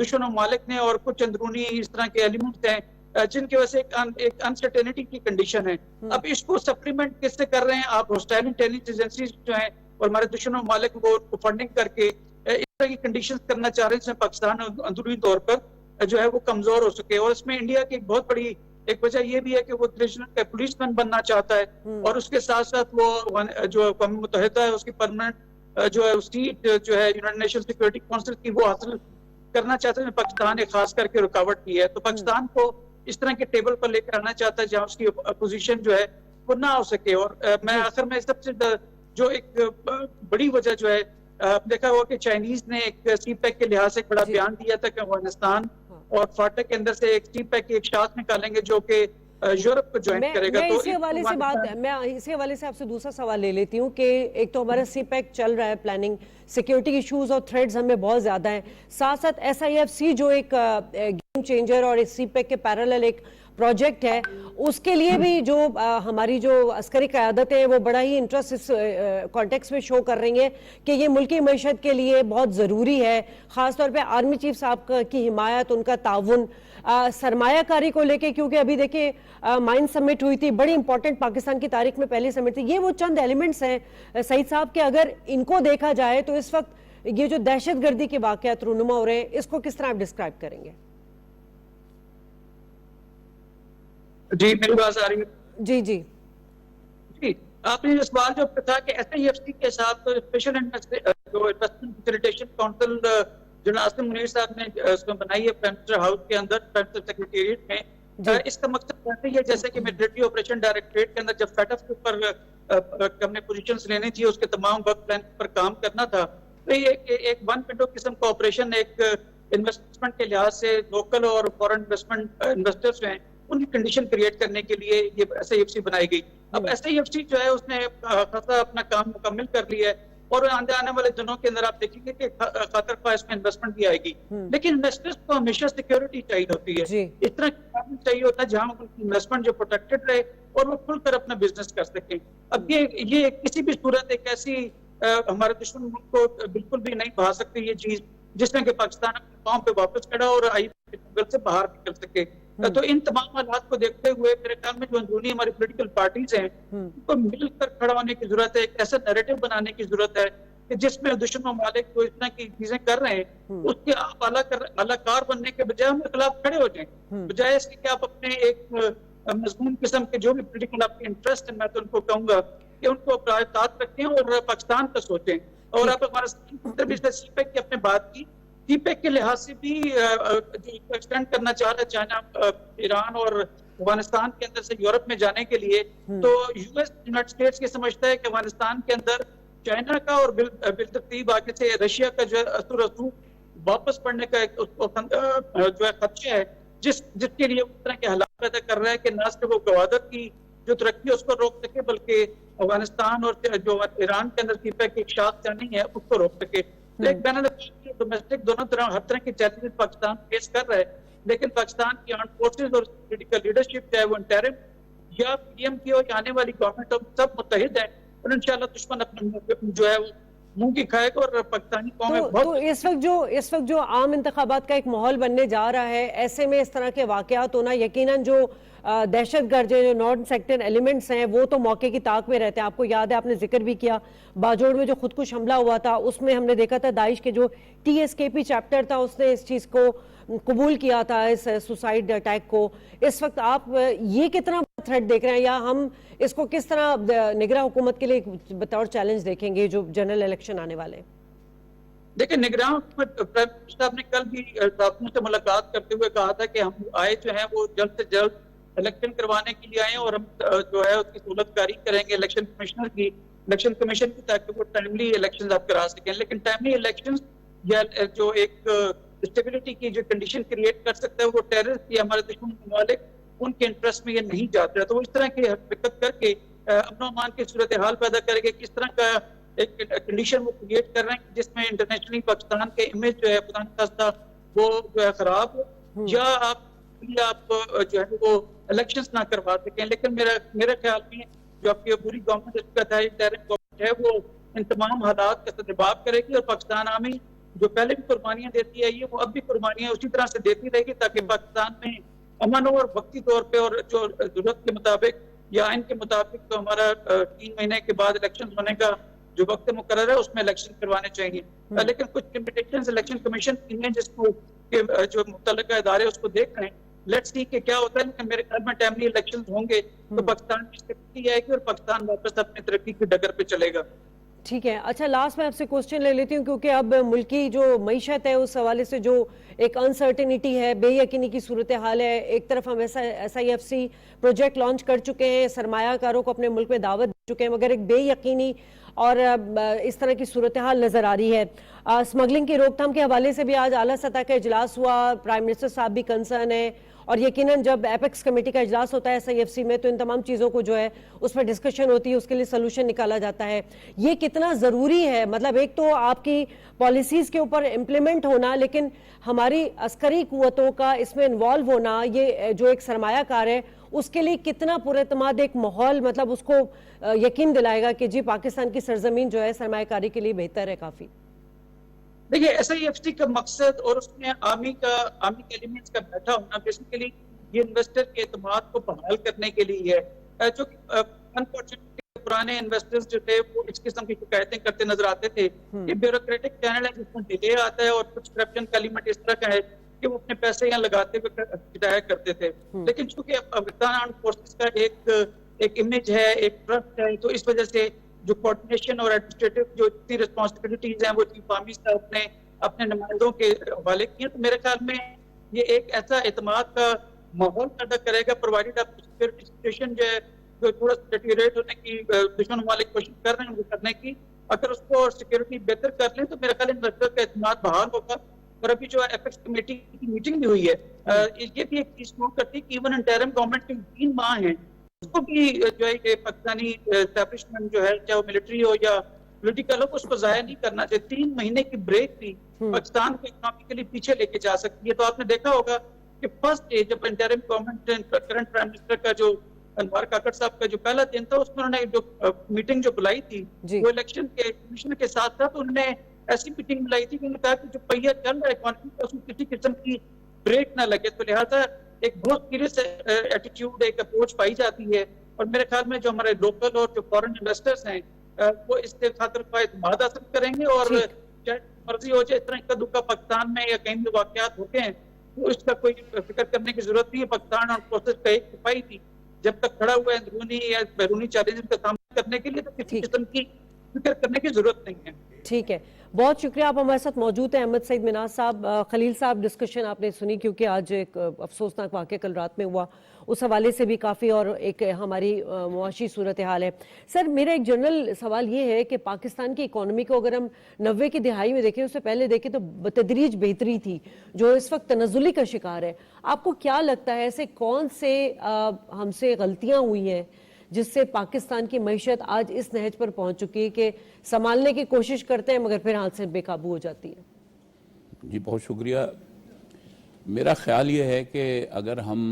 دشمن ممالک نے اور کچھ اندرونی اس طرح کے ایلیمنٹس ہیں جن کی وجہ سے ایک انسرٹینٹی کی کنڈیشن ہے. اب اس کو سپلیمنٹ کس سے کر رہے ہیں آپ؟ ہوسٹائل انٹیلیجنس ایجنسیز جو ہیں اور ہمارے دشمن ممالک وہ فنڈنگ کر کے اس طرح کی کنڈیشنز کرنا چاہ رہے ہیں جس میں پاکستان اندرونی طور پر جو ہے وہ کمزور ہو سکے. اور اس میں انڈیا کی ایک بہت بڑی ایک وجہ یہ بھی ہے کہ وہ پولیس مین بننا چاہتا ہے اور اس کے ساتھ ساتھ وہ جو اقوام متحدہ ہے اس کی پرماننٹ جو ہے سیٹ جو ہے یونائیٹڈ نیشن سیکورٹی کونسل کی وہ حاصل کرنا چاہتا ہے. پاکستان نے خاص کر کے رکاوٹ کی ہے تو پاکستان کو اس طرح کے ٹیبل پر لے کر آنا چاہتا ہے جہاں اس کی اپوزیشن جو ہے وہ نہ ہو سکے. اور میں آخر میں سب سے جو ایک بڑی وجہ جو ہے دیکھا ہوا کہ چائنیز نے ایک سی پیک کے لحاظ سے بڑا بیان دیا تھا کہ افغانستان اور فاٹا کے اندر سے ایک سی پیک کی ایک شاخ نکالیں گے جو کہ یورپ کو جوائن کرے گا. میں اسی حوالے سے آپ سے دوسرا سوال لے لیتی ہوں کہ ایک تو ہمارا سی پیک چل رہا ہے پلاننگ، سیکیورٹی ایشوز اور تھریڈز ہمیں بہت زیادہ ہیں، ساتھ ساتھ ایس آئی ایف سی جو ایک گیم چینجر اور سی پیک کے پیرالل ایک پروجیکٹ ہے، اس کے لیے بھی جو ہماری جو عسکری قیادتیں ہیں وہ بڑا ہی انٹرسٹ اس کانٹیکس میں شو کر رہی ہیں کہ یہ ملکی معیشت کے لیے بہت ضروری ہے، خاص طور پہ آرمی چیف صاحب کی حمایت، ان کا تعاون، سرمایہ کاری کو لے کے، کیونکہ ابھی دیکھیں مائن سمٹ ہوئی تھی، بڑی امپورٹنٹ پاکستان کی تاریخ میں پہلی سمٹ تھی. یہ وہ چند ایلیمنٹس ہیں سعید صاحب کہ اگر ان کو دیکھا جائے تو اس وقت یہ جو دہشت گردی کے واقعات رونما ہو رہے ہیں اس کو کس طرح آپ ڈسکرائب کریں گے؟ جی میری بات آ رہی ہے؟ جی جی جی آپ نے یہ سوال جو تھا کہ ایس آئی ایف سی کے ساتھ اسپیشل جو انویسٹمنٹ فیسیلیٹیشن کونسل جو ناصر منیر صاحب نے اس میں بنائی ہے پرائم منسٹر ہاؤس کے اندر، پرائم منسٹر سیکریٹریٹ میں، اس کا مقصد ایسا ہی ہے جیسے کہ ملٹری آپریشن ڈائریکٹریٹ کے اندر جب فیٹ اف کے اوپر ہم نے پوزیشنز لینی تھی، اس کے تمام ورک پلان پر کام کرنا تھا، تو یہ ایک ون ونڈو قسم کا آپریشن ایک انویسٹمنٹ کے لحاظ سے لوکل اور فورن انویسٹرز ہیں ان کی کنڈیشن کریٹ کرنے کے لیے یہ ایس آئی ایف سی بنائی گئی. اب ایس آئی ایف سی جو ہے اس نے خاصا اپنا کام مکمل کر لیا ہے اور آنے والے دنوں کے اندر آپ دیکھیں گے کہ خاطر خواہ اس میں انویسٹمنٹ بھی آئے گی، لیکن انویسٹرز کو ہمیشہ سیکیورٹی چاہیے ہوتی ہے، اس طرح کی چاہیے ہوتا ہے جہاں انویسٹمنٹ جو پروٹیکٹڈ رہے اور وہ کھل کر اپنا بزنس کر سکیں. اب یہ کسی بھی صورت ایک ایسی ہمارے دشمن ملک کو بالکل بھی نہیں بھا سکتی یہ چیز جس میں کہ پاکستان اپنے پاؤں پہ واپس کھڑا اور آئی جنگل سے باہر نکل سکے. تو ان تمام حالات کو دیکھتے ہوئے میرے خیال میں جو اندرونی ہماری پولیٹیکل پارٹیز ہیں ان کو مل کر کھڑا ہونے کی ضرورت ہے، ایک ایسا نیریٹو بنانے کی ضرورت ہے کہ جس میں دشمن ممالک جو اس طرح کی چیزیں کر رہے ہیں اس کے آپ اعلیٰ کار بننے کے بجائے ہم خلاف کھڑے ہو جائیں، بجائے اس کے کہ آپ اپنے ایک مضمون قسم کے جو بھی پولیٹیکل آپ کے انٹرسٹ ہیں میں تو ان کو کہوں گا کہ ان کو پرائرٹیز رکھیں اور پاکستان کا سوچیں. اور آپ ہمارا سی پیک کی اپنے بات کی، سی پیک کے لحاظ سے بھی جو ایکسٹینڈ کرنا چاہ رہا ہے چائنا ایران اور افغانستان کے اندر سے یورپ میں جانے کے لیے، تو یو ایس یونائٹڈ اسٹیٹس یہ سمجھتا ہے کہ افغانستان کے اندر چائنا کا اور بالترتیب آگے سے رشیا کا جو ہے اثر و رسوخ واپس پڑنے کا ایک جو ہے خدشہ ہے جس کے لیے اس طرح کے حالات پیدا کر رہا ہے کہ نہ صرف وہ گوادر کی جو ترقی ہے اس کو روک سکے بلکہ افغانستان اور جو ایران کے اندر سی پیک کی ایک شاخ جانی ہے اس کو روک سکے. ایک بین الاقوامی ڈومیسٹک دونوں طرح ہر طرح کے چیلنجز پاکستان فیس کر رہا ہے، لیکن پاکستان کی آرمڈ فورسز اور پولیٹیکل لیڈرشپ چاہے وہ انٹرم یا پی ایم کی ہو یا آنے والی گورنمنٹ سب متحد ہیں اور انشاءاللہ دشمن اپنا جو ہے وہ منہ کی کھائے گا اور پاکستانی قوم میں تو اس وقت جو عام انتخابات کا ایک ماحول بننے جا رہا ہے، ایسے میں اس طرح کے واقعات ہونا یقیناً جو دہشت گرد جو نان سیکٹر ایلیمنٹس ہیں وہ تو موقع کی طاق میں رہتے ہیں. آپ کو یاد ہے آپ نے ذکر بھی کیا باجوڑ میں جو خودکش حملہ ہوا تھا اس میں ہم نے دیکھا تھا داعش کے جو ٹی ایس کے پی چیپٹر تھا اس نے اس چیز کو قبول کیا تھا، اس سوسائڈ اٹیک کو. اس وقت آپ یہ کتنا تھریٹ دیکھ رہے ہیں یا ہم اس کو کس طرح نگراں حکومت کے لیے بطور چیلنج دیکھیں گے جو جنرل الیکشن آنے والے ہیں؟ دیکھیں نگراں حکومت پرائم منسٹر صاحب نے کل بھی صحافیوں سے ملاقات کرتے ہوئے کہا تھا کہ ہم آئے جو ہیں وہ جلد سے جلد الیکشن کروانے کے لیے آئے اور ہم جو ہے اس کی سہولت کاری کریں گے الیکشن کمیشن کی تاکہ وہ ٹائملی الیکشن آپ کرا سکیں. لیکن ٹائملی الیکشن یا جو ایک اسٹیبلٹی کی جو کنڈیشن کریٹ کر سکتا ہے وہ ٹیررسٹ یا ہمارے دشمن ممالک ان کے انٹرسٹ میں یہ نہیں جاتا ہے. تو اس طرح کی حرکت کر کے امن و امان کی صورتحال پیدا کرے گا کس طرح کا ایک کنڈیشن وہ کریٹ کر رہے ہیں جس میں انٹرنیشنلی پاکستان کے امیج جو ہے خدا نخواستہ وہ جو ہے خراب ہو یا آپ جو ہے وہ الیکشنز نہ کروا سکیں. لیکن میرا خیال میں جو آپ کی پوری گورنمنٹ اس کا تھا انٹرم گورنمنٹ ہے وہ ان تمام حالات کا استحباب کرے گی اور پاکستان آرمی جو پہلے بھی قربانیاں دیتی ہے وہ اب بھی قربانیاں اسی طرح سے دیتی رہے گی تاکہ پاکستان میں امن ہو، اور وقتی طور پہ اور جو ضرورت کے مطابق یا آئین کے مطابق تو ہمارا 3 مہینے کے بعد الیکشن ہونے کا جو وقت مقرر ہے اس میں الیکشن کروانے چاہیے. لیکن کچھ لمیٹیشنز الیکشن کمیشن کی ہیں جس کو جو متعلقہ ادارے اس کو دیکھ رہے ہیں. لیٹس سی کہ کیا ہوتا ہے. لیکن میرے خیال میں ٹائملی الیکشن ہوں گے تو پاکستان کی ترقی آئے گی اور پاکستان واپس اپنی ترقی کی ڈگر پہ چلے گا. ٹھیک ہے. اچھا لاسٹ میں آپ سے کوسچن لے لیتی ہوں کیونکہ اب ملکی جو معیشت ہے اس حوالے سے جو ایک انسرٹنٹی ہے، بے یقینی کی صورتحال ہے. ایک طرف ہم SIFC پروجیکٹ لانچ کر چکے ہیں، سرمایہ کاروں کو اپنے ملک میں دعوت دے چکے ہیں، مگر ایک بے یقینی اور اس طرح کی صورتحال نظر آ رہی ہے. اسمگلنگ کی روک تھام کے حوالے سے بھی آج اعلیٰ سطح کا اجلاس ہوا، پرائم منسٹر صاحب بھی کنسرن ہے، اور یقیناً جب ایپیکس کمیٹی کا اجلاس ہوتا ہے SIFC میں تو ان تمام چیزوں کو جو ہے اس پر ڈسکشن ہوتی ہے، اس کے لیے سلوشن نکالا جاتا ہے. یہ کتنا ضروری ہے؟ مطلب ایک تو آپ کی پالیسیز کے اوپر امپلیمنٹ ہونا، لیکن ہماری عسکری قوتوں کا اس میں انوالو ہونا، یہ جو ایک سرمایہ کار ہے اس کے لیے کتنا پر اعتماد ایک ماحول مطلب اس کو یقین دلائے گا کہ جی پاکستان کی سرزمین جو ہے سرمایہ کاری کے لیے بہتر ہے کافی. دیکھیے SIFC کا مقصد اور اس میں آرمی کے ایلیمنٹس کا بیٹھا ہونا بیسیکلی یہ انویسٹر کے اعتماد کو بحال کرنے کے لیے ہے. جو انفارچونیٹلی پرانے انویسٹرز جو تھے وہ اس قسم کی شکایتیں کرتے نظر آتے تھے. یہ بیوروکریٹک چینل ہے جس میں ڈیلے آتا ہے اور کچھ کرپشن کا ایلیمنٹ اس طرح کا ہے کہ وہ اپنے پیسے یہاں لگاتے ہوئے ہدایت کرتے تھے. لیکن چونکہ پاکستان آرمڈ فورسز کا ایک امیج ہے، ایک ٹرسٹ ہے، تو اس وجہ سے جو کوارڈینیشن اور ایڈمنسٹریٹو جو اتنی ریسپانسبلٹیز ہیں وہ چیف آرمی صاحب نے اپنے نمائندوں کے حوالے کیے. تو میرے خیال میں یہ ایک ایسا اعتماد کا ماحول پیدا کرے گا پرووائڈڈ آپ سیکورٹی سچویشن جو ہے جو تھوڑا سا ڈیٹیریٹ ہونے کی دشمن ممالک کوشش کر رہے ہیں وہ کرنے کی، اگر اس کو سیکورٹی بہتر کر لیں تو میرا خیال انویسٹر کا اعتماد بحال ہوگا. اور ابھی جو ایپیکس کمیٹی کی میٹنگ بھی ہوئی ہے یہ بھی ایک چیز نوٹ کرتی ہے کہ ایون انٹرم گورنمنٹ کے 3 ماہ ہیں اس کو بھی جو ہے کہ پاکستانی اسٹیبلشمنٹ جو ہے چاہے وہ ملٹری ہو یا پولیٹیکل ہو اس کو ضائع نہیں کرنا چاہیے. 3 مہینے کی بریک بھی پاکستان کو اکنامکلی پیچھے لے کے جا سکتی ہے. تو آپ نے دیکھا ہوگا کہ فرسٹ ڈے جب interim government current prime minister کا جو انوار کاکڑ صاحب کا جو پہلا دن تھا اس میں انہوں نے جو میٹنگ جو بلائی تھی وہ الیکشن کے کمیشن کے ساتھ تھا. تو انہوں نے ایسی میٹنگ بلائی تھی کہ انہوں نے کہا کہ جو پہیہ چل رہا ہے اکانومی کا اس میں کسی قسم کی بریک نہ لگے. تو لہٰذا ایک بہت سیریس ایٹیٹیوڈ ایک اپروچ پائی جاتی ہے. اور میرے خیال میں جو ہمارے لوکل اور جو فورن انویسٹرز ہیں وہ اس کے خاطر کا اعتماد حاصل کریں گے. اور چاہے مرضی ہو جائے اس طرح اکا دکا پاکستان میں یا کہیں بھی واقعات ہوتے ہیں تو اس کا کوئی فکر کرنے کی ضرورت نہیں ہے. پاکستان اور پروسیس کا ایک صفائی تھی جب تک کھڑا ہوا ہے اندرونی یا بیرونی چیلنجز کا سامنا کرنے کے لیے تو کسی قسم کی فکر کرنے کی ضرورت نہیں ہے. ٹھیک ہے، بہت شکریہ. آپ ہمارے ساتھ موجود ہیں احمد سعید مناز صاحب. خلیل صاحب ڈسکشن آپ نے سنی کیونکہ آج ایک افسوسناک واقعہ کل رات میں ہوا، اس حوالے سے بھی کافی اور ایک ہماری معاشی صورتحال ہے. سر میرا ایک جنرل سوال یہ ہے کہ پاکستان کی اکانومی کو اگر ہم 90 کی دہائی میں دیکھیں، اس سے پہلے دیکھیں تو بتدریج بہتری تھی جو اس وقت تنزلی کا شکار ہے. آپ کو کیا لگتا ہے ایسے کون سے ہم سے غلطیاں ہوئی ہیں جس سے پاکستان کی معیشت آج اس نہج پر پہنچ چکی ہے کہ سنبھالنے کی کوشش کرتے ہیں مگر پھر ہاتھ سے بے قابو ہو جاتی ہے؟ جی بہت شکریہ. میرا خیال یہ ہے کہ اگر ہم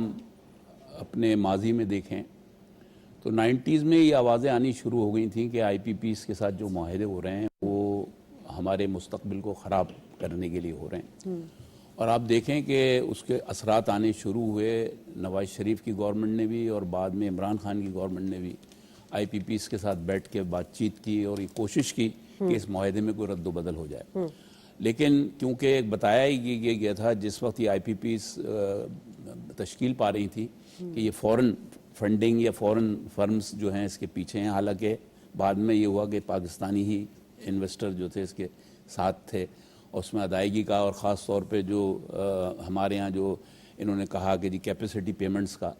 اپنے ماضی میں دیکھیں تو 90s میں یہ آوازیں آنی شروع ہو گئی تھیں کہ IPPs کے ساتھ جو معاہدے ہو رہے ہیں وہ ہمارے مستقبل کو خراب کرنے کے لیے ہو رہے ہیں. اور آپ دیکھیں کہ اس کے اثرات آنے شروع ہوئے. نواز شریف کی گورنمنٹ نے بھی اور بعد میں عمران خان کی گورنمنٹ نے بھی IPPs کے ساتھ بیٹھ کے بات چیت کی اور یہ کوشش کی کہ اس معاہدے میں کوئی رد و بدل ہو جائے. لیکن کیونکہ ایک بتایا ہی گیا تھا جس وقت یہ IPPs تشکیل پا رہی تھی کہ یہ فورن فنڈنگ یا فورن فرمز جو ہیں اس کے پیچھے ہیں. حالانکہ بعد میں یہ ہوا کہ پاکستانی ہی انویسٹر جو تھے اس کے ساتھ تھے اور اس میں ادائیگی کا اور خاص طور پہ جو ہمارے ہاں جو انہوں نے کہا کہ جی کیپیسٹی پیمنٹس کا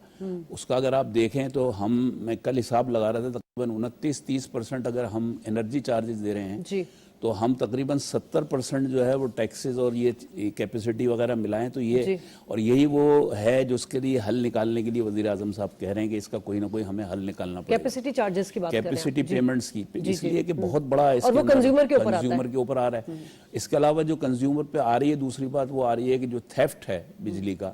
اس کا اگر آپ دیکھیں تو میں کل حساب لگا رہا تھا تقریباً 29-30% اگر ہم انرجی چارجز دے رہے ہیں تو ہم تقریباً 70% جو ہے وہ ٹیکسز اور یہ کیپیسٹی وغیرہ ملائیں تو یہ اور یہی وہ ہے جو اس کے لیے حل نکالنے کے لیے وزیر اعظم صاحب کہہ رہے ہیں کہ اس کا کوئی نہ کوئی ہمیں حل نکالنا پڑے. کیپیسٹی چارجز کی بات کر رہے ہیں، کیپیسٹی پیمنٹس کی، اس لیے کہ بہت بڑا اور وہ کنزیومر کے اوپر آ رہا ہے. اس کے علاوہ جو کنزیومر پہ آ رہی ہے دوسری بات وہ آ رہی ہے کہ جو تھیفٹ ہے بجلی کا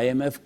IMF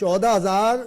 14,000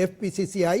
FPCCI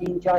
3-4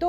تو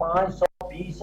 520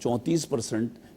34%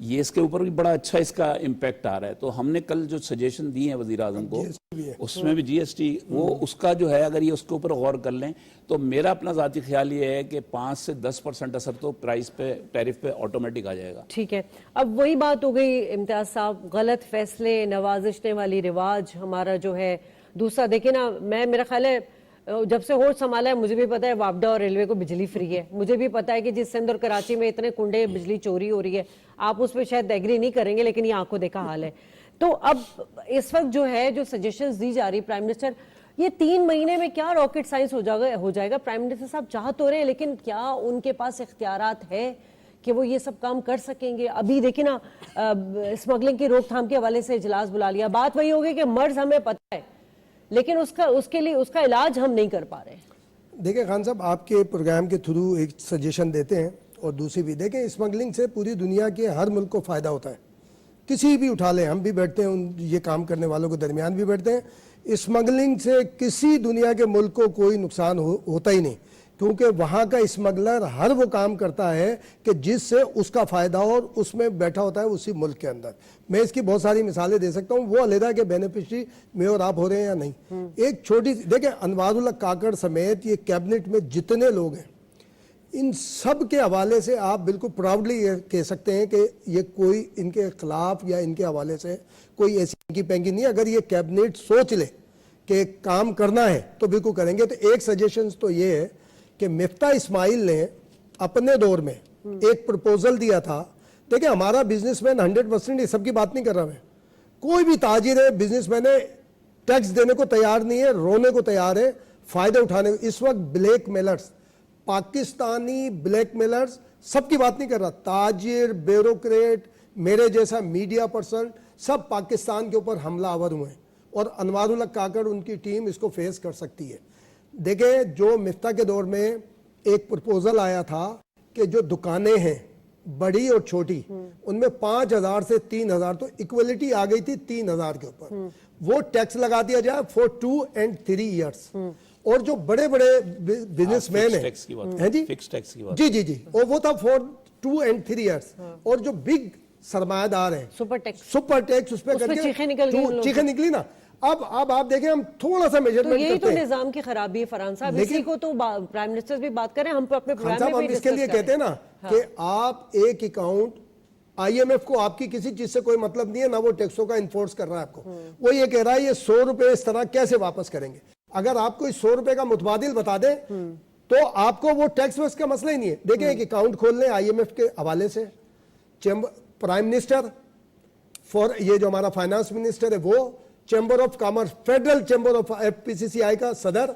یہ اس کے اوپر بھی بڑا اچھا اس کا امپیکٹ آ رہا ہے. تو ہم نے کل جو سجیشن دی ہیں وزیر اعظم کو اس میں بھی جی ایس ٹی وہ اس کا جو ہے اگر یہ اس کے اوپر غور کر لیں تو میرا اپنا ذاتی خیال یہ ہے کہ 5 سے 10% اثر تو پرائز پہ ٹیرف پہ آٹومیٹک آ جائے گا. ٹھیک ہے, اب وہی بات ہو گئی امتیاز صاحب, غلط فیصلے, نوازشنے والی رواج ہمارا جو ہے دوسرا. دیکھیں نا, میرا خیال ہے جب سے ہوش سنبھالا ہے مجھے بھی پتا ہے وابڈا اور ریلوے کو بجلی فری ہے, مجھے بھی پتا ہے کہ جس سندھ اور کراچی میں اتنے کنڈے بجلی چوری ہو رہی ہے, آپ اس پہ شاید ایگری نہیں کریں گے لیکن یہ آنکھوں دیکھا حال ہے. تو اب اس وقت جو ہے جو سجیشنز دی جا رہی پرائم منسٹر, یہ 3 مہینے میں کیا راکٹ سائنس ہو جائے گا؟ پرائم منسٹر صاحب چاہ تو رہے لیکن کیا ان کے پاس اختیارات ہے کہ وہ یہ سب کام کر سکیں گے؟ ابھی دیکھیں نا اسمگلنگ کی روک تھام کے حوالے سے اجلاس بلا لیا, بات وہی ہوگی کہ مرض ہمیں پتہ ہے لیکن اس کے لیے اس کا علاج ہم نہیں کر پا رہے. دیکھیں خان صاحب, آپ کے پروگرام کے تھرو ایک سجیشن دیتے ہیں اور دوسری بھی دیکھیں, اسمگلنگ سے پوری دنیا کے ہر ملک کو فائدہ ہوتا ہے. کسی بھی اٹھا لیں, ہم بھی بیٹھتے ہیں یہ کام کرنے والوں کے درمیان بھی بیٹھتے ہیں. اسمگلنگ سے کسی دنیا کے ملک کو کوئی نقصان ہوتا ہی نہیں, کیونکہ وہاں کا اسمگلر ہر وہ کام کرتا ہے کہ جس سے اس کا فائدہ ہو اور اس میں بیٹھا ہوتا ہے اسی ملک کے اندر. میں اس کی بہت ساری مثالیں دے سکتا ہوں, وہ علیحدہ کے بینیفیشری میں اور آپ ہو رہے ہیں یا نہیں. ایک چھوٹی دیکھیں, انوار اللہ کاکڑ سمیت یہ کیبنٹ میں جتنے لوگ ہیں ان سب کے حوالے سے آپ بالکل پراؤڈلی یہ کہہ سکتے ہیں کہ یہ کوئی ان کے خلاف یا ان کے حوالے سے کوئی ایسی پینکی پینکی نہیں. اگر یہ کیبنٹ سوچ لے کہ کام کرنا ہے تو بالکل کریں گے. تو ایک سجیشنز تو یہ ہے کہ مفتاح اسماعیل نے اپنے دور میں ایک پرپوزل دیا تھا. دیکھیں ہمارا بزنس مین 100% یہ سب کی بات نہیں کر رہا میں, کوئی بھی تاجر ہے بزنس مین ہے ٹیکس دینے کو تیار نہیں ہے, رونے کو تیار ہے, فائدہ اٹھانے کو. اس وقت blackmailers, Pakistani blackmailers, سب کی بات نہیں کر رہا, تاجر, بیوروکریٹ, میرے جیسا میڈیا پرسن, سب پاکستان کے اوپر حملہ آور ہوئے ہیں اور انوار اللہ کاکڑ ان کی ٹیم اس کو فیس کر سکتی ہے. دیکھیں جو مفتاح کے دور میں ایک پرپوزل آیا تھا کہ جو دکانیں ہیں بڑی اور چھوٹی ان میں 5,000 سے 3,000 تو ایکویلٹی آ گئی تھی 3,000 کے اوپر, وہ ٹیکس لگا دیا جائے فور 2 and 3 years. اور جو بڑے بڑے بزنس مین ہیں جی اور وہ تھا فور 2 and 3 years. اور جو بگ سرمایہ دار ہیں سپر ٹیکس اس پہ کر کے چیخیں نکلی نا. اب آپ دیکھیں ہم تھوڑا سا میجرمنٹ کرتے ہیں. یہی تو نظام کی خرابی ہے فرحان صاحب, اسی کو تو پرائم منسٹر بھی بات کریں, ہم اپنے پروگرام میں بھی اس کے لیے کہتے ہیں نا کہ آپ ایک اکاؤنٹ آئی ایم ایف کو آپ کی کسی چیز سے کوئی مطلب نہیں ہے, نہ وہ ٹیکسوں کا انفورس کر رہا ہے آپ کو. وہ یہ کہہ رہا ہے یہ 100 روپے اس طرح کیسے واپس کریں گے. اگر آپ کو اس 100 روپے کا متبادل بتا دیں تو آپ کو وہ ٹیکس ویکس کا مسئلہ ہی نہیں ہے. دیکھیں ایک اکاؤنٹ کھول لیں آئی ایم ایف کے حوالے سے, پرائم منسٹر فور یہ جو ہمارا فائنانس منسٹر ہے وہ, chamber of commerce, federal chamber of F P C C I کا صدر,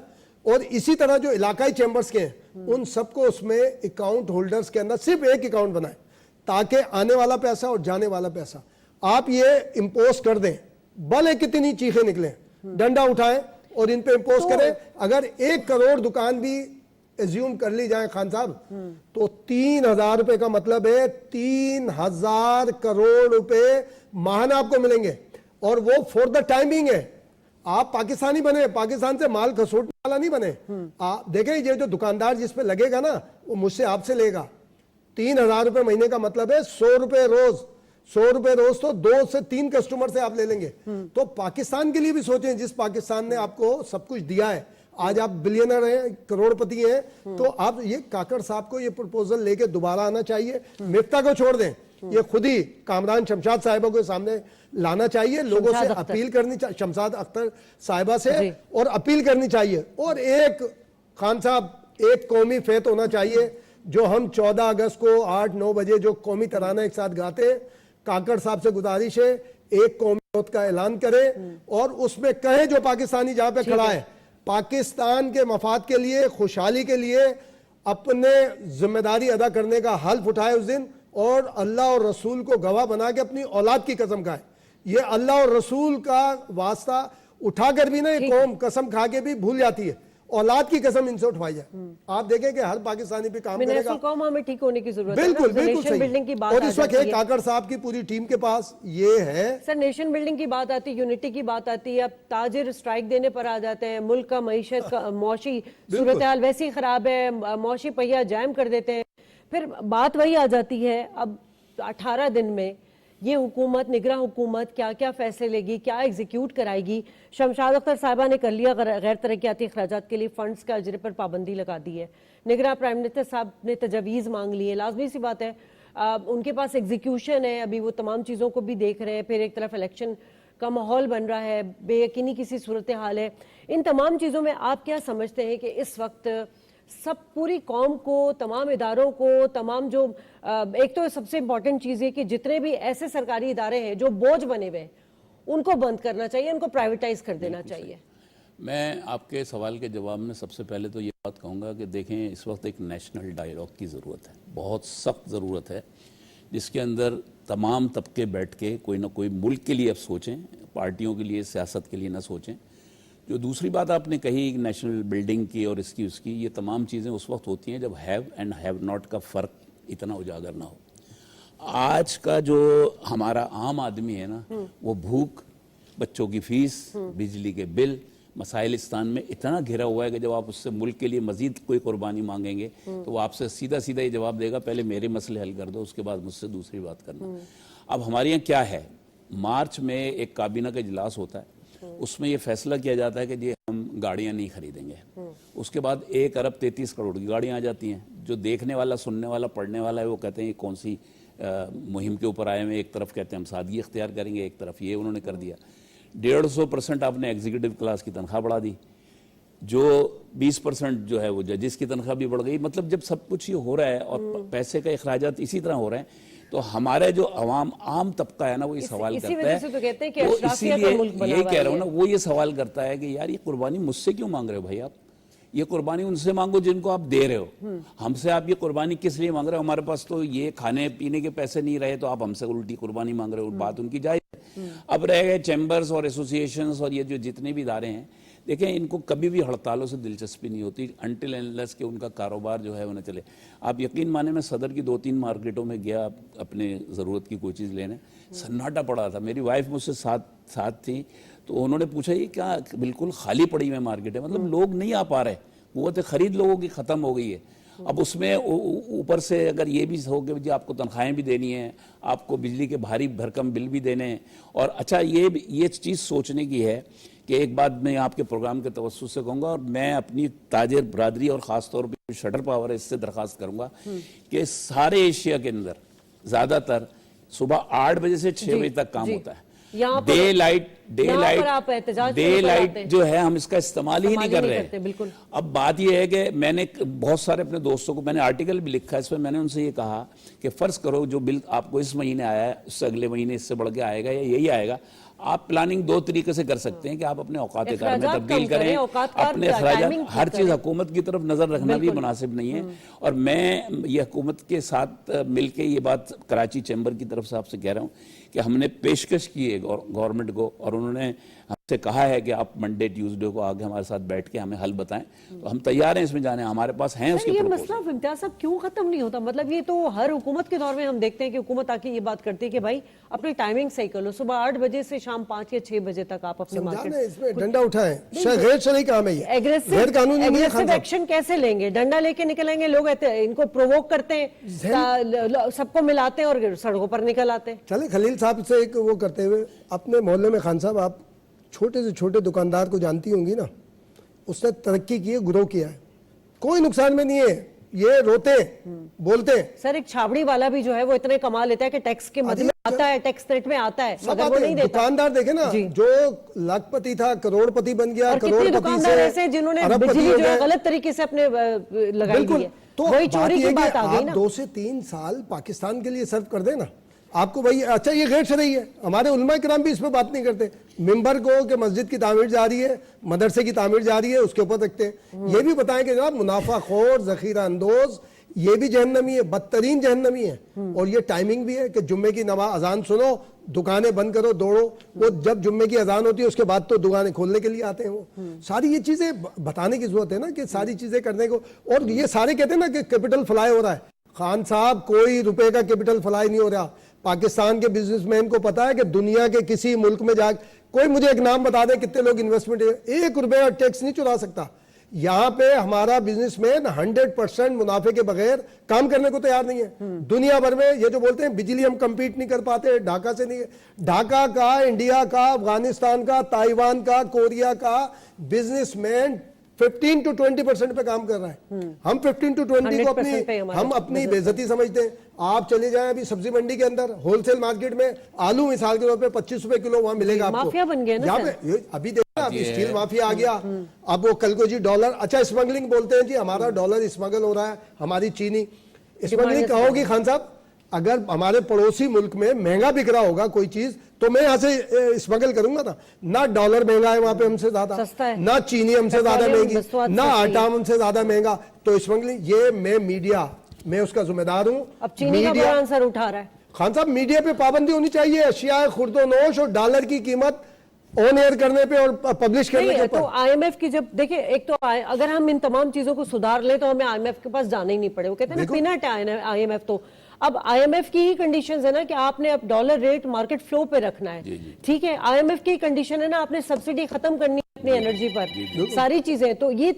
اور اسی طرح جو علاقائی چیمبرز کے ہیں ان سب کو اس میں اکاؤنٹ ہولڈرز کے اندر صرف ایک اکاؤنٹ بنائیں تاکہ آنے والا پیسہ اور جانے والا پیسہ آپ یہ امپوز کر دیں, بھلے کتنی چیخیں نکلیں, ڈنڈا اٹھائیں اور ان پہ امپوز کریں. اگر 1 کروڑ دکان بھی ایزیوم کر لی جائیں خان صاحب تو 3,000 روپے کا مطلب ہے 3,000 کروڑ روپے ماہانہ آپ کو ملیں گے. اور وہ فور دا ٹائمنگ ہے. آپ پاکستانی بنے, پاکستان سے مال کھسوٹنے والا نہیں بنے. آپ دیکھیں یہ جو دکاندار جس پہ لگے گا نا وہ مجھ سے آپ سے لے گا. 3,000 روپے مہینے کا مطلب ہے 100 روپے روز, 100 روپے روز تو 2 سے 3 کسٹمر سے آپ لے لیں گے. تو پاکستان کے لیے بھی سوچیں, جس پاکستان نے آپ کو سب کچھ دیا ہے, آج آپ بلینر ہیں, کروڑ پتی ہیں, تو آپ یہ کاکڑ صاحب کو یہ پرپوزل لے کے دوبارہ آنا چاہیے. مفتاح کو چھوڑ دیں, یہ خود ہی کامران شمشاد صاحبہ کو سامنے لانا چاہیے, لوگوں سے اپیل کرنی چاہیے, شمشاد اختر صاحبہ سے, اور اپیل کرنی چاہیے. اور ایک خان صاحب ایک قومی فیت ہونا چاہیے جو ہم 14 اگست کو 8-9 بجے جو قومی ترانہ ایک ساتھ گاتے ہیں. کاکڑ صاحب سے گزارش ہے ایک قومی فیت کا اعلان کرے اور اس میں کہیں جو پاکستانی جہاں پہ کھڑا ہے پاکستان کے مفاد کے لیے, خوشحالی کے لیے اپنے ذمہ داری ادا کرنے کا حلف اٹھائے اس دن, اور اللہ اور رسول کو گواہ بنا کے اپنی اولاد کی قسم کھائے. یہ اللہ اور رسول کا واسطہ اٹھا کر بھی نا یہ قوم قسم کھا کے بھی بھول جاتی ہے, اولاد کی قسم ان سے اٹھوائی جائے. آپ دیکھیں کہ ہر پاکستانی پہ کام کرے گا, قوم ہمیں ٹھیک ہونے کی ضرورت ہے. بالکل صحیح. اور اس وقت ہے کاکڑ صاحب کی پوری ٹیم کے پاس یہ ہے. سر نیشن بلڈنگ کی بات آتی ہے, یونٹی کی بات آتی ہے, اب تاجر سٹرائک دینے پر آ جاتے ہیں, ملک کا معیشت کا معاشی صورتحال ویسی خراب ہے, معاشی پہیہ جام کر دیتے ہیں. پھر بات وہی آ جاتی ہے, اب 18 دن میں یہ حکومت نگراں حکومت کیا کیا فیصلے لے گی, کیا ایگزیکیوٹ کرائے گی. شمشاد اختر صاحبہ نے کر لیا غیر ترقیاتی اخراجات کے لیے فنڈز کا اجرے پر پابندی لگا دی ہے. نگراں پرائم منسٹر صاحب نے تجاویز مانگ لی ہے. لازمی سی بات ہے ان کے پاس ایگزیکیوشن ہے, ابھی وہ تمام چیزوں کو بھی دیکھ رہے ہیں. پھر ایک طرف الیکشن کا ماحول بن رہا ہے, بے یقینی کسی صورتحال ہے. ان تمام چیزوں میں آپ کیا سمجھتے ہیں کہ اس وقت سب پوری قوم کو, تمام اداروں کو, تمام جو ایک تو سب سے امپورٹنٹ چیز ہے کہ جتنے بھی ایسے سرکاری ادارے ہیں جو بوجھ بنے ہوئے ہیں ان کو بند کرنا چاہیے, ان کو پرائیویٹائز کر دینا چاہیے؟ میں آپ کے سوال کے جواب میں سب سے پہلے تو یہ بات کہوں گا کہ دیکھیں اس وقت ایک نیشنل ڈائیلاگ کی ضرورت ہے, بہت سخت ضرورت ہے, جس کے اندر تمام طبقے بیٹھ کے کوئی نہ کوئی ملک کے لیے اب سوچیں, پارٹیوں کے لیے, سیاست کے لیے نہ سوچیں. جو دوسری بات آپ نے کہی نیشنل بلڈنگ کی اور اس کی, یہ تمام چیزیں اس وقت ہوتی ہیں جب ہیو اینڈ ہیو ناٹ کا فرق اتنا اجاگر نہ ہو. آج کا جو ہمارا عام آدمی ہے نا, وہ بھوک, بچوں کی فیس, بجلی کے بل, مسائلستان میں اتنا گھرا ہوا ہے کہ جب آپ اس سے ملک کے لیے مزید کوئی قربانی مانگیں گے تو وہ آپ سے سیدھا یہ جواب دے گا پہلے میرے مسئلے حل کر دو, اس کے بعد مجھ سے دوسری بات کرنا. اب ہمارے یہاں کیا ہے, مارچ میں ایک کابینہ کا اجلاس ہوتا ہے, اس میں یہ فیصلہ کیا جاتا ہے کہ جی ہم گاڑیاں نہیں خریدیں گے. اس کے بعد 1 ارب 33 کروڑ کی گاڑیاں آ جاتی ہیں. جو دیکھنے والا, سننے والا, پڑھنے والا ہے وہ کہتے ہیں یہ کون سی مہم کے اوپر آئے ہیں. ایک طرف کہتے ہیں ہم سادگی اختیار کریں گے, ایک طرف یہ انہوں نے کر دیا. 150% آپ نے ایگزیکٹو کلاس کی تنخواہ بڑھا دی, جو 20% جو ہے وہ ججز کی تنخواہ بھی بڑھ گئی. مطلب جب سب کچھ یہ ہو رہا ہے اور پیسے کا اخراجات اسی طرح ہو رہے ہیں تو ہمارے جو عام طبقہ ہے نا وہ یہ سوال کرتا ہے, وہ اسی لیے یہی کہہ رہا ہوں نا, وہ یہ سوال کرتا ہے کہ یار یہ قربانی مجھ سے کیوں مانگ رہے ہو بھائی, آپ یہ قربانی ان سے مانگو جن کو آپ دے رہے ہو. ہم سے آپ یہ قربانی کس لیے مانگ رہے ہو؟ ہمارے پاس تو یہ کھانے پینے کے پیسے نہیں رہے تو آپ ہم سے الٹی قربانی مانگ رہے ہو. بات ان کی جائز ہے. اب رہ گئے چیمبرز اور ایسوسیشنز اور یہ جو جتنے بھی ادارے ہیں, دیکھیں ان کو کبھی بھی ہڑتالوں سے دلچسپی نہیں ہوتی انٹل اینڈ لیس کہ ان کا کاروبار جو ہے وہ نہ چلے. آپ یقین مانیں میں صدر کی 2-3 مارکیٹوں میں گیا اپنے ضرورت کی کوئی چیز لینے, سناٹا پڑا تھا. میری وائف مجھ سے ساتھ تھی تو انہوں نے پوچھا یہ کیا بالکل خالی پڑی ہوئی مارکیٹ ہے, مطلب لوگ نہیں آ پا رہے, قوت خرید لوگوں کی ختم ہو گئی ہے. اب اس میں اوپر سے اگر یہ بھی ہو کہ جی آپ کو تنخواہیں بھی دینی ہیں, آپ کو بجلی کے بھاری بھرکم بل بھی دینے ہیں, اور اچھا یہ چیز سوچنے کی ہے کہ ایک بات میں آپ کے پروگرام کے توسط سے کہوں گا, اور میں اپنی تاجر برادری اور خاص طور پہ شٹر پاور ہے اس سے درخواست کروں گا کہ سارے ایشیا کے اندر زیادہ تر صبح 8 بجے سے 6 بجے تک کام ہوتا ہے. ڈے لائٹ جو ہے ہم اس کا استعمال ہی نہیں کر رہے. اب بات یہ ہے کہ میں نے بہت سارے اپنے دوستوں کو, میں نے آرٹیکل بھی لکھا ہے اس میں, میں نے ان سے یہ کہا کہ فرض کرو جو بل آپ کو اس مہینے آیا ہے اس سے اگلے مہینے اس سے بڑھ کے آئے گا یا یہی آئے گا. آپ پلاننگ 2 طریقے سے کر سکتے ہیں کہ آپ اپنے اوقات کار میں تبدیل کریں, اپنے اخراجات, ہر چیز حکومت کی طرف نظر رکھنا بھی مناسب نہیں ہے. اور میں یہ حکومت کے ساتھ مل کے یہ بات کراچی چیمبر کی طرف سے آپ سے کہہ رہا ہوں کہ ہم نے پیشکش کی ہے گورنمنٹ کو, اور انہوں نے ہم سے کہا ہے کہ آپ منڈے ٹیوزڈے کو آگے ہمارے ساتھ بیٹھ کے ہمیں حل بتائیں, تو ہم تیار ہیں اس میں جانے, ہمارے پاس ہیں اس کے یہ مسئلہ امتیاز صاحب کیوں ختم نہیں ہوتا؟ مطلب یہ تو ہر حکومت کے دور میں ہم دیکھتے ہیں کہ حکومت آ کے یہ بات کرتی ہے کہ بھائی اپنی ٹائمنگ صحیح کر لو, صبح 8 بجے سے شام 5 یا 6 بجے تک آپ اپنے مارکیٹ اس میں ڈنڈا اٹھائیں. غیر شرعی کام ہے یہ, غیر قانونی نہیں ہے. ایگریسو ایکشن کیسے لیں گے؟ ڈنڈا لے کے نکلیں گے لوگ, ان کو پرووک کرتے ہیں, سب کو ملاتے ہیں اور سڑکوں پر نکل آتے ہیں. چلیں خلیل صاحب سے ایک وہ کرتے ہوئے, اپنے محلے میں خان صاحب آپ چھوٹے سے چھوٹے دکاندار کو جانتی ہوں گی نا, اس نے ترقی کی ہے, گرو کیا ہے, کوئی نقصان میں نہیں ہے, یہ روتے ہیں بولتے ہیں. سر ایک چھابڑی والا بھی جو ہے وہ اتنے کما لیتا ہے کہ ٹیکس کے مد میں آتا ہے, ٹیکس ریٹ میں آتا ہے, مگر وہ نہیں دیتا. دکاندار دیکھیں نا, جو لاکھ پتی تھا کروڑ پتی بن گیا, کروڑ پتی سے ایسے جنہوں نے بجلی جو ہے غلط طریقے سے اپنے لگائی دی ہے. تو وہی چوری کی بات آ گئی نا. 2 سے 3 سال پاکستان کے لیے سرو کر دیں نا آپ کو بھائی. اچھا یہ غیر شرعی ہے, ہمارے علماء کرام بھی اس پہ بات نہیں کرتے. ممبر کو کہ مسجد کی تعمیر جا رہی ہے, مدرسے کی تعمیر جا رہی ہے, اس کے اوپر رکھتے ہیں. یہ بھی بتائیں کہ جناب منافع خور, ذخیرہ اندوز, یہ بھی جہنمی ہے, بدترین جہنمی ہے. اور یہ ٹائمنگ بھی ہے کہ جمعے کی نماز اذان سنو, دکانیں بند کرو, دوڑو. وہ جب جمعے کی اذان ہوتی ہے اس کے بعد تو دکانیں کھولنے کے لیے آتے ہیں. وہ ساری یہ چیزیں بتانے کی ضرورت ہے نا کہ ساری چیزیں کرنے کو. اور یہ سارے کہتے ہیں نا کہ کیپٹل فلائی ہو رہا ہے. خان صاحب کوئی روپے کا کیپٹل فلائی نہیں ہو رہا. پاکستان کے بزنس مین کو پتا ہے کہ دنیا کے کسی ملک میں جا کوئی مجھے ایک نام بتا دے کتنے لوگ انویسٹمنٹ, 1 روپے ٹیکس نہیں چرا سکتا. یہاں پہ ہمارا بزنس مین 100% منافع کے بغیر کام کرنے کو تیار نہیں ہے. دنیا بھر میں یہ جو بولتے ہیں بجلی ہم کمپیٹ نہیں کر پاتے ڈھاکہ سے, نہیں, ڈھاکہ کا, انڈیا کا, افغانستان کا, تائیوان کا, کوریا کا بزنس مین 15 to 20% پہ کام کر رہا ہے. ہم 15 to 20 کو ہم اپنی بے عزتی سمجھتے ہیں. آپ چلے جائیں ابھی سبزی منڈی کے اندر ہول سیل مارکیٹ میں آلو مثال کے طور پہ 25 روپے کلو وہاں ملے گا آپ کو. مافیا بن گیا نا ابھی دیکھیں ابھی اسٹیل مافیا آ گیا. اب وہ کل کو جی ڈالر, اچھا اسمگلنگ بولتے ہیں جی, ہمارا ڈالر اسمگل ہو رہا ہے, ہماری چینی اسمگلنگ کہاں ہوگی خان صاحب؟ اگر ہمارے پڑوسی ملک میں مہنگا بک رہا ہوگا کوئی چیز تو میں یہاں سے اسمگل کروں گا نا. نہ ڈالر مہنگا ہے وہاں پہ ہم سے زیادہ, نہ چینی ہم سے زیادہ مہنگی, نہ آٹا ہم سے زیادہ مہنگا. تو اسمگلنگ یہ میں میڈیا میں اس کا ذمہ دار ہوں. اب چینی کا بڑا آنسر اٹھا رہا ہے خان صاحب. میڈیا پہ پابندی ہونی چاہیے اشیاء خرد و نوش اور ڈالر کی قیمت آن ایئر کرنے پہ اور پبلش کرنے کے. تو آئی ایم ایف کی جب دیکھیں, ایک تو اگر ہم ان تمام چیزوں کو سدھار لیں تو ہمیں آئی ایم ایف کے پاس جانا ہی نہیں پڑے. وہ کہتے ہیں نا پینٹ ہے آئی ایم ایف. تو اب آئی ایم ایف کی ہی کنڈیشنز ہے نا کہ آپ نے اب ڈالر ریٹ مارکیٹ فلو پہ رکھنا ہے, ٹھیک ہے. آئی ایم ایف کی کنڈیشن ہے نا آپ نے سبسڈی ختم کرنی ہے اپنی انرجی پر, ساری چیزیں. تو یہ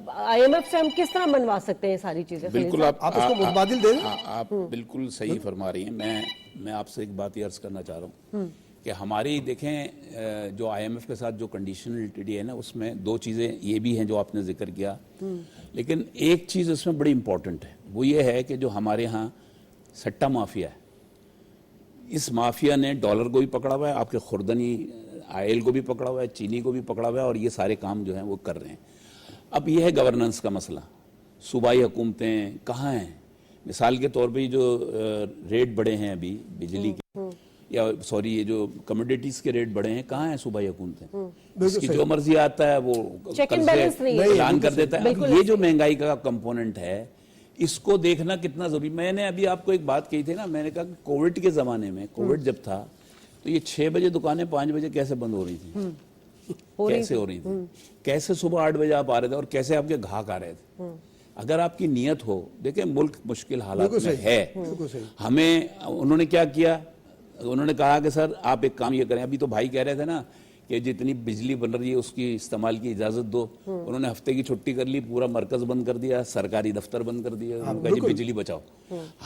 آئی ایم ایف سے ہم کس طرح منوا سکتے ہیں ساری چیزیں؟ بالکل آپ اس کو متبادل دیں. آپ بالکل صحیح فرما رہی ہیں. میں آپ سے ایک بات یہ عرض کرنا چاہ رہا ہوں کہ ہماری دیکھیں جو آئی ایم ایف کے ساتھ جو کنڈیشنلٹی ہے نا, اس میں دو چیزیں یہ بھی ہیں جو آپ نے ذکر کیا, لیکن ایک چیز اس میں بڑی امپورٹنٹ ہے. وہ یہ ہے کہ جو ہمارے ہاں سٹا مافیا ہے, اس مافیا نے ڈالر کو بھی پکڑا ہوا ہے, آپ کے خوردنی آئل کو بھی پکڑا ہوا ہے, چینی کو بھی پکڑا ہوا ہے, اور یہ سارے کام جو ہیں وہ کر رہے ہیں. اب یہ ہے گورننس کا مسئلہ. صوبائی حکومتیں کہاں ہیں؟ مثال کے طور پہ جو ریٹ بڑے ہیں ابھی بجلی کے, یا سوری یہ جو کموڈیٹیز کے ریٹ بڑے ہیں, کہاں ہیں صوبائی حکومتیں؟ اس کی جو مرضی آتا ہے وہ کل سے اعلان کر دیتا ہے. یہ جو مہنگائی کا کمپوننٹ ہے اس کو دیکھنا کتنا ضروری. میں نے ابھی آپ کو ایک بات کہی تھی نا, میں نے کہا کہ کووڈ کے زمانے میں, کووڈ جب تھا تو یہ 6 بجے دکانیں 5 بجے کیسے بند ہو رہی تھیں, کیسے ہو رہی تھیں, کیسے صبح 8 بجے آپ آ رہے تھے اور کیسے آپ کے گاہک آ رہے تھے. اگر آپ کی نیت ہو, دیکھیں ملک مشکل حالات میں ہے. ہمیں انہوں نے کیا کیا, انہوں نے کہا کہ سر آپ ایک کام یہ کریں. ابھی تو بھائی کہہ رہے تھے نا کہ جتنی بجلی بن رہی ہے اس کی استعمال کی اجازت دو. انہوں نے ہفتے کی چھٹی کر لی, پورا مرکز بند کر دیا, سرکاری دفتر بند کر دیا, بجلی بچاؤ.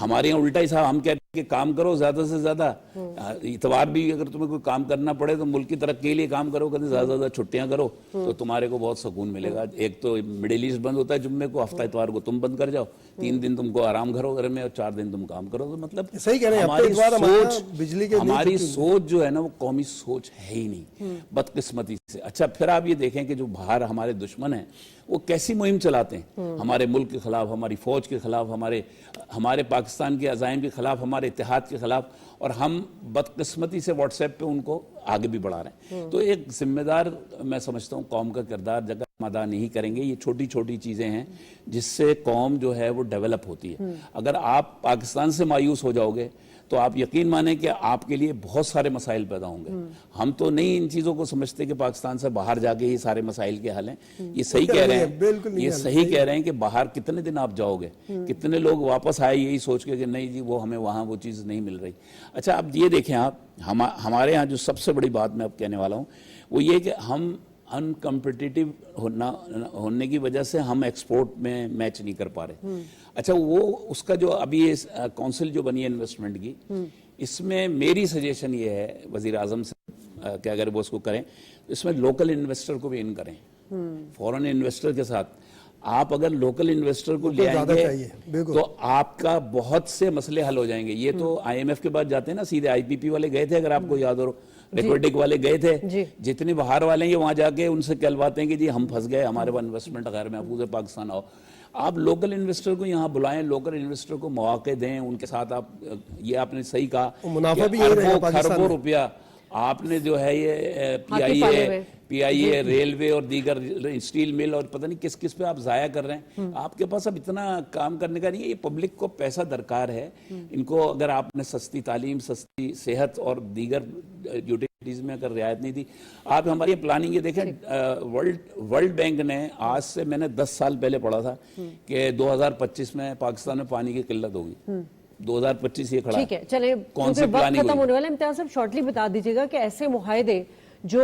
ہمارے یہاں الٹا ہی صاحب, ہم کہتے ہیں کہ کام کرو زیادہ سے زیادہ, اتوار بھی اگر تمہیں کوئی کام کرنا پڑے تو ملک کی ترقی کے لیے کام کرو, کہتے ہیں زیادہ سے زیادہ چھٹیاں کرو تو تمہارے کو بہت سکون ملے گا. ایک تو مڈل ایسٹ بند ہوتا ہے جمعے کو, ہفتہ اتوار کو تم بند کر جاؤ, 3 دن تم کو آرام کرو گھر میں اور 4 دن تم کام کرو. تو مطلب ہماری سوچ جو ہے نا وہ قومی سوچ ہے ہی نہیں, بدقسمتی سے. اچھا پھر آپ یہ دیکھیں کہ جو باہر ہمارے دشمن ہیں وہ کیسی مہم چلاتے ہیں ہمارے ملک کے خلاف, ہماری فوج کے خلاف, ہمارے پاکستان کے عزائم کے خلاف, ہمارے اتحاد کے خلاف, اور ہم بدقسمتی سے واٹس ایپ پہ ان کو آگے بھی بڑھا رہے ہیں. تو ایک ذمہ دار میں سمجھتا ہوں قوم کا کردار جگہ ہم ادا نہیں کریں گے. یہ چھوٹی چھوٹی چیزیں ہیں جس سے قوم جو ہے وہ ڈیولپ ہوتی ہے. اگر آپ پاکستان سے مایوس ہو جاؤ گے تو آپ یقین مانیں کہ آپ کے لیے بہت سارے مسائل پیدا ہوں گے. ہم تو نہیں ان چیزوں کو سمجھتے کہ پاکستان سے باہر جا کے ہی سارے مسائل کے حل ہیں. یہ صحیح کہہ رہے ہیں, یہ صحیح کہہ رہے ہیں کہ باہر کتنے دن آپ جاؤ گے, کتنے لوگ واپس آئے یہی سوچ کے کہ نہیں جی وہ ہمیں وہاں وہ چیز نہیں مل رہی. اچھا اب یہ دیکھیں آپ, ہمارے ہاں جو سب سے بڑی بات میں اب کہنے والا ہوں وہ یہ کہ ہم ان کمپٹیٹیو ہونے کی وجہ سے ہم ایکسپورٹ میں میچ نہیں کر پا رہے. اچھا وہ اس کا جو ابھی کونسل جو بنی ہے انویسٹمنٹ کی, اس میں میری سجیشن یہ ہے وزیر اعظم سے کہ اگر وہ اس کو کریں اس میں لوکل انویسٹر کو بھی ان کریں. فورن انویسٹر کے ساتھ آپ اگر لوکل انویسٹر کو لے آئیں گے تو آپ کا بہت سے مسئلے حل ہو جائیں گے. یہ تو آئی ایم ایف کے بعد جاتے ہیں نا, سیدھے آئی پی پی والے گئے تھے, اگر آپ کو یاد ہو, ریکویٹک والے گئے تھے, جتنے باہر والے ہیں وہاں جا کے ان سے کہلواتے ہیں کہ جی ہم پھنس گئے, ہمارے پاس انویسٹمنٹ غیر محفوظ ہے, پاکستان آؤ. آپ لوکل انویسٹر کو یہاں بلائیں, لوکل انویسٹر کو مواقع دیں, ان کے ساتھ آپ, یہ آپ نے صحیح کہا, خربوں روپیہ آپ نے جو ہے یہ پی آئی اے ریلوے اور دیگر اسٹیل مل اور پتہ نہیں کس کس پہ آپ ضائع کر رہے ہیں. آپ کے پاس اب اتنا کام کرنے کا نہیں ہے. یہ پبلک کو پیسہ درکار ہے, ان کو اگر آپ نے سستی تعلیم, سستی صحت اور دیگر یوٹیلیٹیز میں اگر رعایت نہیں دی. آپ ہماری پلاننگ یہ دیکھیں, ورلڈ بینک نے آج سے, میں نے 10 سال پہلے پڑھا تھا کہ 2025 میں پاکستان میں پانی کی قلت ہوگی. 2025 یہ کھڑا ہے. ٹھیک ہے, چلیں کون سی پلاننگ ختم ہونے والا, امتیاز صاحب شارٹلی بتا دیجیے گا کہ ایسے معاہدے جو